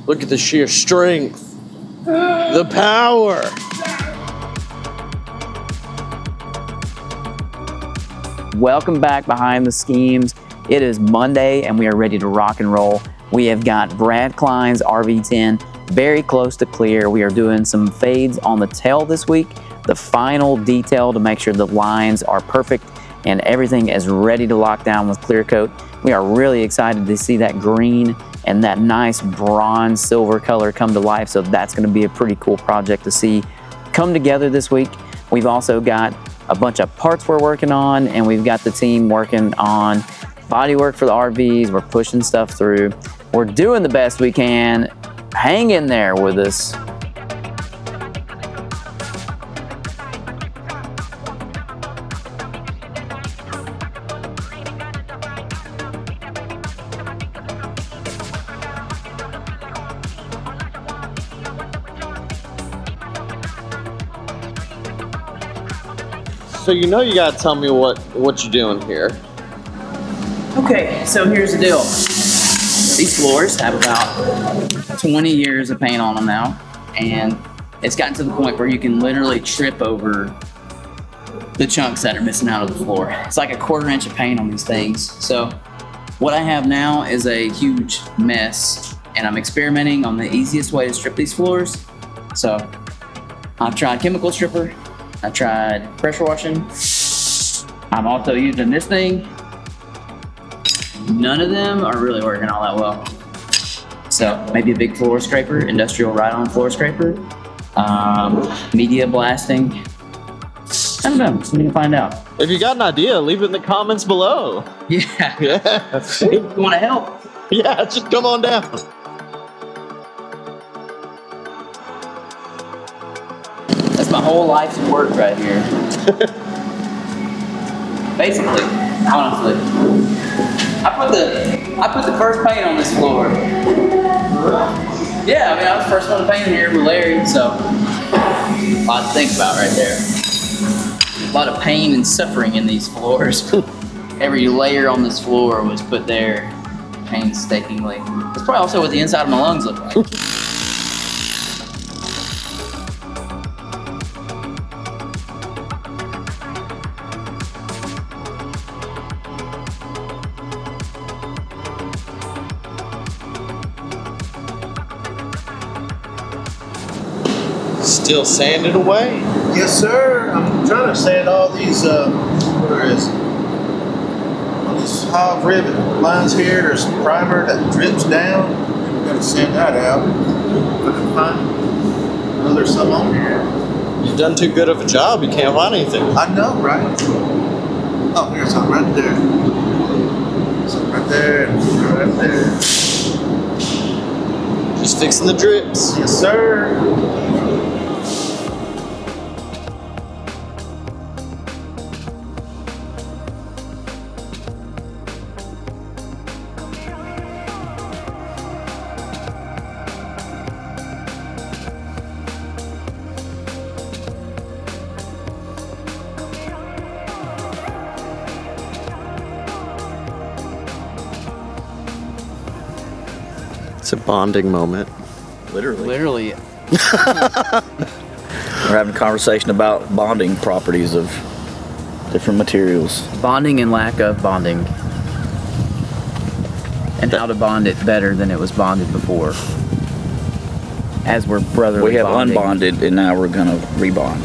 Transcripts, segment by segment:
Look at the sheer strength. The power. Welcome back behind the schemes. It is Monday and we are ready to rock and roll. We have got Brad Klein's RV10 very close to clear. We are doing some fades on the tail this week. The final detail to make sure the lines are perfect and everything is ready to lock down with clear coat. We are really excited to see that green and that nice bronze silver color come to life. So that's going to be a pretty cool project to see come together this week. We've also got a bunch of parts we're working on, and we've got the team working on bodywork for the RVs. We're pushing stuff through. We're doing the best we can. Hang in there with us. So you know you gotta tell me what you're doing here. Okay, so here's the deal. These floors have about 20 years of paint on them now, and it's gotten to the point where you can literally trip over the chunks that are missing out of the floor. It's like a 1/4 inch of paint on these things. So what I have now is a huge mess, and I'm experimenting on the easiest way to strip these floors. So I've tried chemical stripper, I tried pressure washing. I'm also using this thing. None of them are really working all that well. So maybe a big floor scraper, industrial ride-on floor scraper, media blasting. I don't know, I'm gonna find out. If you got an idea, leave it in the comments below. Yeah. Yeah. You wanna help? Yeah, just come on down. That's my whole life's work right here. Basically, honestly. I put the first paint on this floor. Yeah, I mean, I was the first one to paint in here with Larry, so a lot to think about right there. A lot of pain and suffering in these floors. Every layer on this floor was put there painstakingly. That's probably also what the inside of my lungs look like. Still sanding away. Yes, sir. I'm trying to sand all these, where is it? All these hog rivet lines here. There's some primer that drips down. We're going to sand that out. If I can find, oh, there's some on here. You've done too good of a job. You can't find anything. I know, right? Oh, here's some right there. Some right there and some right there. Just fixing the drips. Yes, sir. It's a bonding moment. Literally. We're having a conversation about bonding properties of different materials. Bonding and lack of bonding. And how to bond it better than it was bonded before. As we're brotherly We have bonding. unbonded and now we're gonna rebond.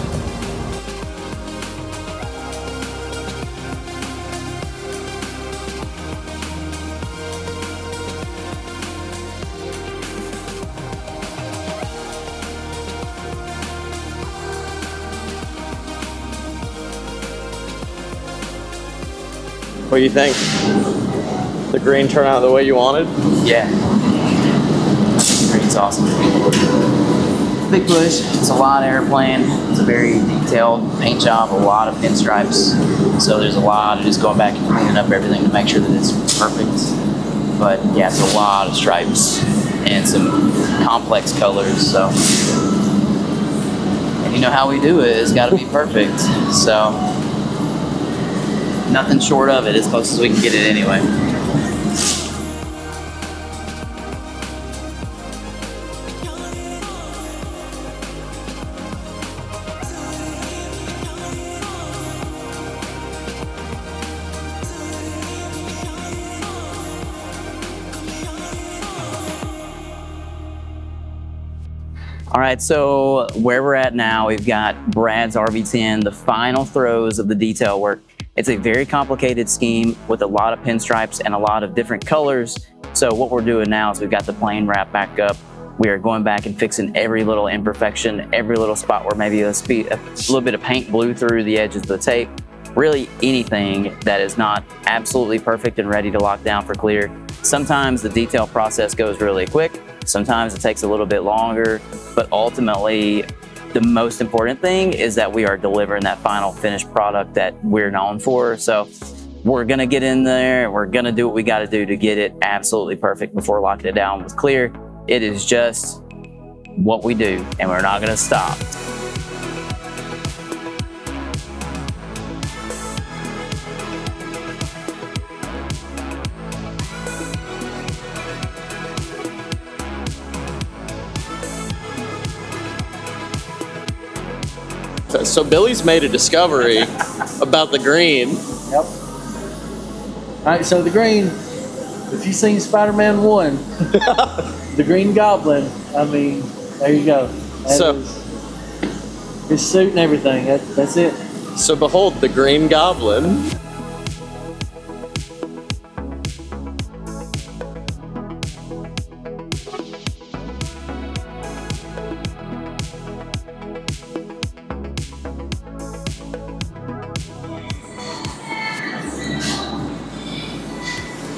What do you think? The green turn out the way you wanted? Yeah. Green's awesome. Big push. It's a lot of airplane. It's a very detailed paint job, a lot of pinstripes. So there's a lot of just going back and cleaning up everything to make sure that it's perfect. But yeah, it's a lot of stripes and some complex colors. So, and you know how we do it. It's got to be perfect. So nothing short of it, as close as we can get it anyway. All right, so where we're at now, we've got Brad's RV10, the final throes of the detail work. It's a very complicated scheme with a lot of pinstripes and a lot of different colors. So what we're doing now is we've got the plane wrap back up. We are going back and fixing every little imperfection, every little spot where maybe a little bit of paint blew through the edges of the tape. Really anything that is not absolutely perfect and ready to lock down for clear. Sometimes the detail process goes really quick. Sometimes it takes a little bit longer, but ultimately the most important thing is that we are delivering that final finished product that we're known for. So we're gonna get in there, we're gonna do what we gotta do to get it absolutely perfect before locking it down with clear. It is just what we do, and we're not gonna stop. So Billy's made a discovery about the green. Yep. All right, so the green, if you've seen Spider-Man 1, the Green Goblin, I mean, there you go. That is his suit and everything, that's it. So behold, the Green Goblin.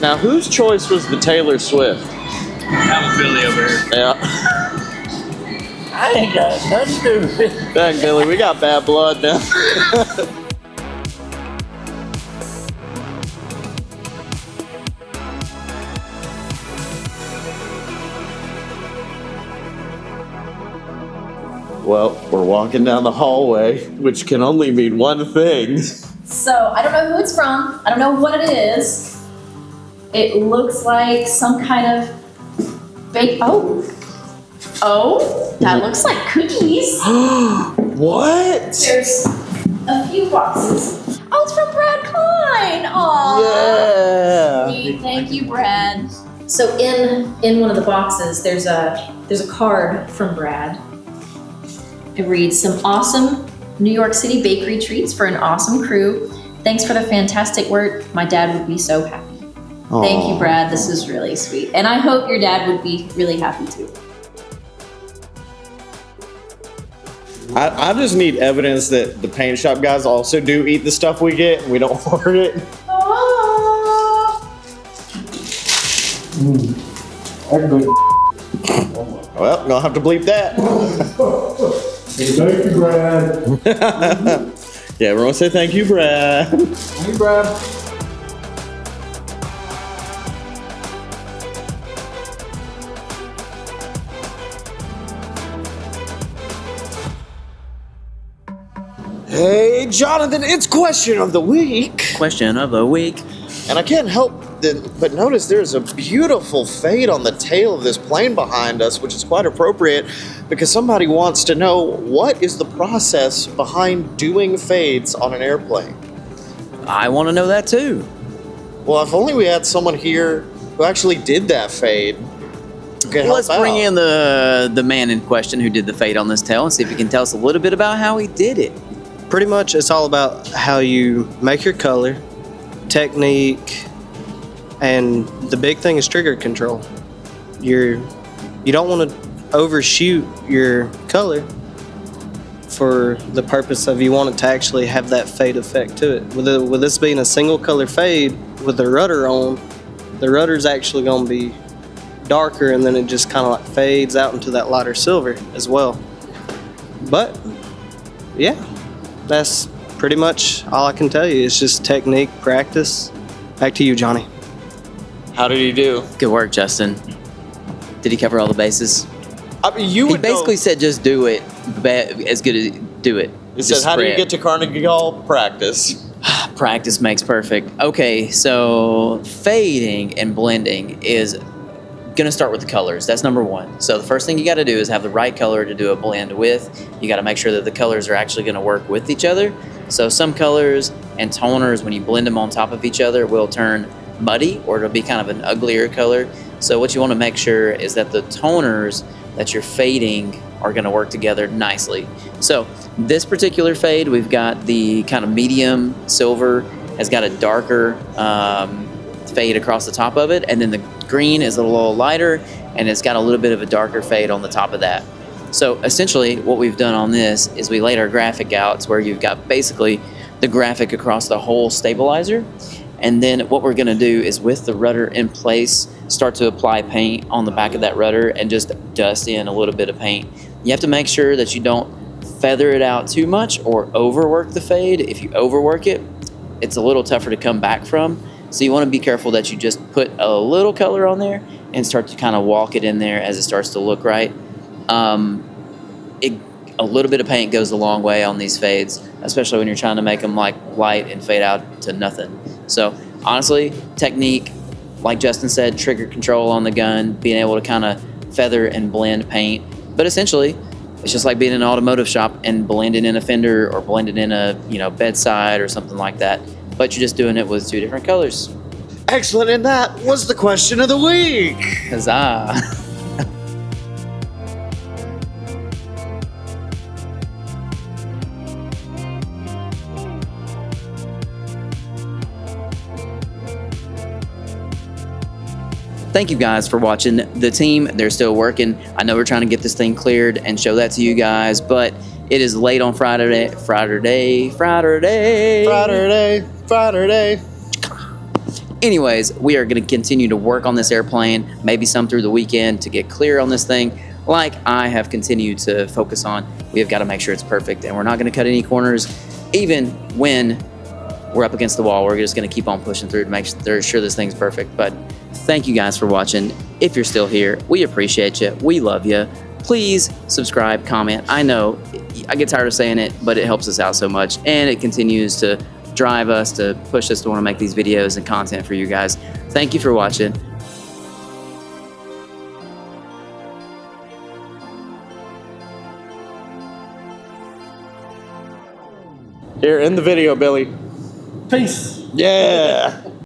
Now, whose choice was the Taylor Swift? That was Billy over here. Yeah. I ain't got nothing to do with it. Dang, Billy, we got bad blood now. Well, we're walking down the hallway, which can only mean one thing. So I don't know who it's from. I don't know what it is. It looks like some kind of bake. Oh, that looks like cookies. What? There's a few boxes. Oh, it's from Brad Klein. Aw. Yeah. Thank you, Brad. So in one of the boxes, there's a card from Brad. It reads, "Some awesome New York City bakery treats for an awesome crew. Thanks for the fantastic work. My dad would be so happy." Thank you, Brad. This is really sweet. And I hope your dad would be really happy too. I just need evidence that the paint shop guys also do eat the stuff we get and we don't hoard it. That's good. Well, gonna have to bleep that. Thank you, Brad. Yeah, everyone say thank you, Brad. Thank you, Brad. Hey, Jonathan, it's question of the week. Question of the week. And I can't help but notice there's a beautiful fade on the tail of this plane behind us, which is quite appropriate because somebody wants to know what is the process behind doing fades on an airplane. I want to know that too. Well, if only we had someone here who actually did that fade. Let's bring in the man in question who did the fade on this tail and see if he can tell us a little bit about how he did it. Pretty much it's all about how you make your color, technique, and the big thing is trigger control. You don't want to overshoot your color for the purpose of you want it to actually have that fade effect to it. With this being a single color fade with the rudder on, the rudder's actually going to be darker and then it just kind of like fades out into that lighter silver as well. But yeah, that's pretty much all I can tell you. It's just technique, practice. Back to you, Johnny. How did he do? Good work, Justin. Did he cover all the bases? I mean, you He would basically know. said just do it, as good as do it. He said, how do you get to Carnegie Hall? Practice. Practice makes perfect. Okay, so fading and blending is gonna start with the colors. That's number one. So the first thing you gotta do is have the right color to do a blend with. You gotta make sure that the colors are actually gonna work with each other. So some colors and toners, when you blend them on top of each other, will turn muddy or it'll be kind of an uglier color. So what you wanna make sure is that the toners that you're fading are going to work together nicely. So this particular fade, we've got the kind of medium silver, has got a darker fade across the top of it, and then the green is a little lighter, and it's got a little bit of a darker fade on the top of that. So essentially what we've done on this is we laid our graphic out to where you've got basically the graphic across the whole stabilizer. And then what we're gonna do is, with the rudder in place, start to apply paint on the back of that rudder and just dust in a little bit of paint. You have to make sure that you don't feather it out too much or overwork the fade. If you overwork it, it's a little tougher to come back from. So you wanna be careful that you just put a little color on there and start to kind of walk it in there as it starts to look right. A little bit of paint goes a long way on these fades, especially when you're trying to make them like light and fade out to nothing. So honestly, technique, like Justin said, trigger control on the gun, being able to kind of feather and blend paint. But essentially, it's just like being in an automotive shop and blending in a fender or blending in a bedside or something like that. But you're just doing it with two different colors. Excellent, and that was the question of the week. Huzzah! Thank you guys for watching. The team, they're still working. I know we're trying to get this thing cleared and show that to you guys, but it is late on Friday. Anyways, we are going to continue to work on this airplane, maybe some through the weekend to get clear on this thing. Like I have continued to focus on, we have got to make sure it's perfect, and we're not going to cut any corners, even when we're up against the wall. We're just going to keep on pushing through to make sure this thing's perfect. But thank you guys for watching. If you're still here, we appreciate you. We love you. Please subscribe, comment. I know I get tired of saying it, but it helps us out so much, and it continues to drive us, to push us to want to make these videos and content for you guys. Thank you for watching. Here, in the video, Billy. Peace. Yeah.